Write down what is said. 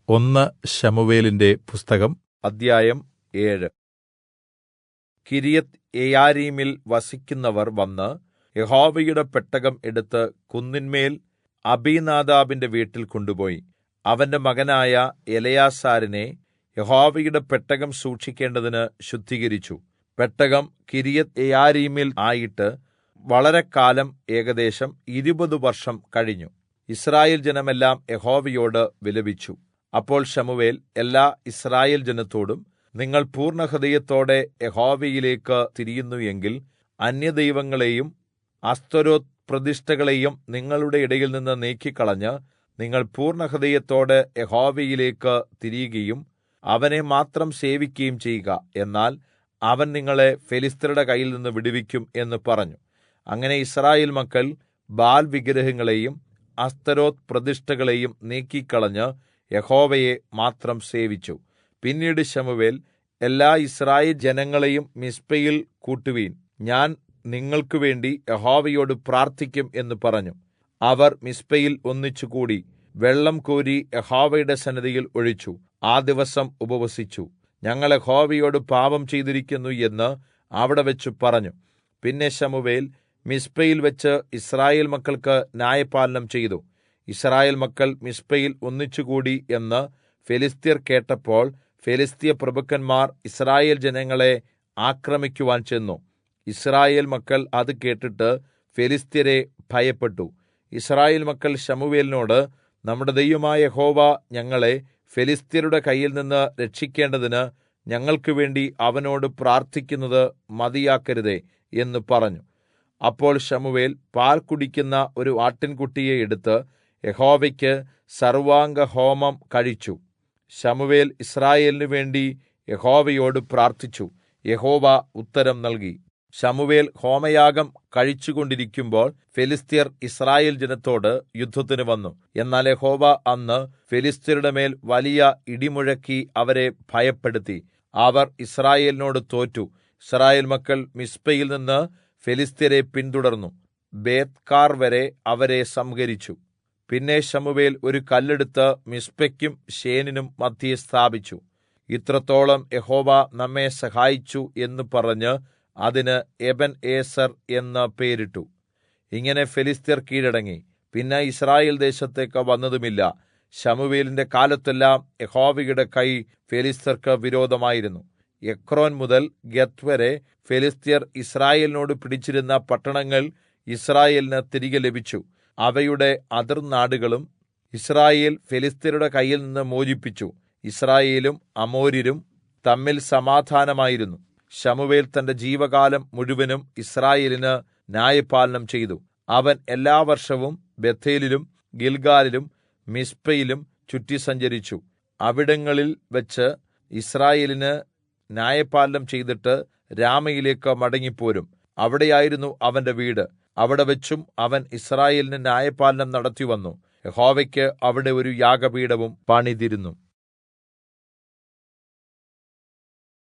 ഒന്ന് ശമൂവേലിന്റെ പുസ്തകം അദ്ധ്യായം 7. കിര്യത്ത് യെയാരീമിൽ വസിക്കുന്നവർ വന്ന് യഹോവയുടെ പെട്ടകം എടുത്ത് കുന്നിന്മേൽ അബീനാദാബിന്റെ വീട്ടിൽ കൊണ്ടുപോയി അവന്റെ മകനായ എലെയാസാരിനെ യഹോവയുടെ പെട്ടകം സൂക്ഷിക്കേണ്ടതിന് ശുദ്ധീകരിച്ചു. പെട്ടകം കിര്യത്ത് യെയാരീമിൽ ആയിട്ട് വളരെക്കാലം, ഏകദേശം 20 വർഷം കഴിഞ്ഞു. യിസ്രായേൽ ജനമെല്ലാം യഹോവയോട് വിലപിച്ചു. അപ്പോൾ ശമൂവേൽ എല്ലാ യിസ്രായേൽ ജനത്തോടും, നിങ്ങൾ പൂർണ്ണഹൃദയത്തോടെ യഹോവയിലേക്ക് തിരിയുന്നു എങ്കിൽ അന്യദൈവങ്ങളെയും അസ്തോരോത്ത് പ്രതിഷ്ഠകളെയും നിങ്ങളുടെ ഇടയിൽനിന്ന് നീക്കിക്കളഞ്ഞ് നിങ്ങൾ പൂർണ്ണഹൃദയത്തോടെ യഹോവയിലേക്ക് തിരിയുകയും അവനെ മാത്രം സേവിക്കുകയും ചെയ്യുക. എന്നാൽ അവൻ നിങ്ങളെ ഫെലിസ്ത്യരുടെ കയ്യിൽനിന്ന് വിടുവിക്കും എന്ന് പറഞ്ഞു. അങ്ങനെ യിസ്രായേൽ മക്കൾ ബാൽ വിഗ്രഹങ്ങളെയും അസ്തോരോത്ത് പ്രതിഷ്ഠകളെയും നീക്കിക്കളഞ്ഞ് യഹോവയെ മാത്രം സേവിച്ചു. പിന്നീട് ശമൂവേൽ എല്ലാ യിസ്രായേൽ ജനങ്ങളെയും മിസ്പയിൽ കൂട്ടുവീൻ, ഞാൻ നിങ്ങൾക്കുവേണ്ടി യഹോവയോട് പ്രാർത്ഥിക്കും എന്ന് പറഞ്ഞു. അവർ മിസ്പയിൽ ഒന്നിച്ചുകൂടി വെള്ളം കോരി യഹോവയുടെ സന്നിധിയിൽ ഒഴിച്ചു. ആ ദിവസം ഉപവസിച്ചു. ഞങ്ങൾ യഹോവയോട് പാപം ചെയ്തിരിക്കുന്നു എന്ന് അവിടെ വെച്ച് പറഞ്ഞു. പിന്നെ ശമൂവേൽ മിസ്പയിൽ വെച്ച് യിസ്രായേൽ മക്കൾക്ക് ന്യായപാലനം ചെയ്തു. യിസ്രായേൽ മക്കൾ മിസ്പയിൽ ഒന്നിച്ചുകൂടി എന്ന് ഫെലിസ്ത്യർ കേട്ടപ്പോൾ ഫെലിസ്ത്യ പ്രഭുക്കന്മാർ യിസ്രായേൽ ജനങ്ങളെ ആക്രമിക്കുവാൻ ചെന്നു. യിസ്രായേൽ മക്കൾ അത് കേട്ടിട്ട് ഫെലിസ്ത്യരെ ഭയപ്പെട്ടു. യിസ്രായേൽ മക്കൾ ശമൂവേലിനോട്, നമ്മുടെ ദൈവമായ യഹോവ ഞങ്ങളെ ഫെലിസ്ത്യരുടെ കയ്യിൽ നിന്ന് രക്ഷിക്കേണ്ടതിന് ഞങ്ങൾക്ക് വേണ്ടി അവനോട് പ്രാർത്ഥിക്കുന്നത് മതിയാക്കരുതേ എന്ന് പറഞ്ഞു. അപ്പോൾ ശമൂവേൽ പാൽ കുടിക്കുന്ന ഒരു ആട്ടിൻകുട്ടിയെ എടുത്ത് യഹോവയ്ക്ക് സർവാംഗഹോമം കഴിച്ചു. ശമൂവേൽ യിസ്രായേലിനു വേണ്ടി യഹോവയോട് പ്രാർത്ഥിച്ചു. യഹോവ ഉത്തരം നൽകി. ശമൂവേൽ ഹോമയാഗം കഴിച്ചുകൊണ്ടിരിക്കുമ്പോൾ ഫെലിസ്ത്യർ യിസ്രായേൽ ജനത്തോട് യുദ്ധത്തിന് വന്നു. എന്നാൽ യഹോവ അന്ന് ഫെലിസ്ത്യരുടെ മേൽ വലിയ ഇടിമുഴക്കി അവരെ ഭയപ്പെടുത്തി. അവർ യിസ്രായേലിനോട് തോറ്റു. യിസ്രായേൽ മക്കൾ മിസ്പയിൽ നിന്ന് ഫെലിസ്ത്യരെ പിന്തുടർന്നു ബേത്ത്കാർ വരെ അവരെ സംഹരിച്ചു. പിന്നെ ശമൂവേൽ ഒരു കല്ലെടുത്ത് മിസ്പയ്ക്കും ശേനിനും മദ്ധ്യേ സ്ഥാപിച്ചു. ഇത്രത്തോളം യഹോവ നമ്മെ സഹായിച്ചു എന്ന് പറഞ്ഞ് അതിന് എബെൻഏസർ എന്ന് പേരിട്ടു. ഇങ്ങനെ ഫെലിസ്ത്യർ കീഴടങ്ങി. പിന്നെ യിസ്രായേൽ ദേശത്തേക്ക് വന്നതുമില്ല. ശമൂവേലിന്റെ കാലത്തെല്ലാം യഹോവയുടെ കൈ ഫെലിസ്ത്യർക്ക് വിരോധമായിരുന്നു. എക്രോൻ മുതൽ ഗത്ത് വരെ ഫെലിസ്ത്യർ യിസ്രായേലിനോട് പിടിച്ചിരുന്ന പട്ടണങ്ങൾ യിസ്രായേലിന് തിരികെ ലഭിച്ചു. അവയുടെ അതിർനാടുകളും യിസ്രായേൽ ഫെലിസ്ത്യരുടെ കയ്യിൽ നിന്ന് മോചിപ്പിച്ചു. യിസ്രായേലും അമോര്യരും തമ്മിൽ സമാധാനമായിരുന്നു. ശമൂവേൽ തന്റെ ജീവകാലം മുഴുവനും യിസ്രായേലിന് ന്യായപാലനം ചെയ്തു. അവൻ എല്ലാ വർഷവും ബേഥേലിലും ഗിൽഗാലിലും മിസ്പയിലും ചുറ്റി സഞ്ചരിച്ചു. അവിടങ്ങളിൽ വെച്ച് യിസ്രായേലിന് ന്യായപാലനം ചെയ്തിട്ട് രാമയിലേക്ക് മടങ്ങിപ്പോരും. അവിടെയായിരുന്നു അവന്റെ വീട്. അവിടെ വെച്ചും അവൻ യിസ്രായേലിന് ന്യായപാലനം നടത്തിവന്നു. യഹോവയ്ക്ക് അവിടെ ഒരു യാഗപീഠവും പണിതിരുന്നു.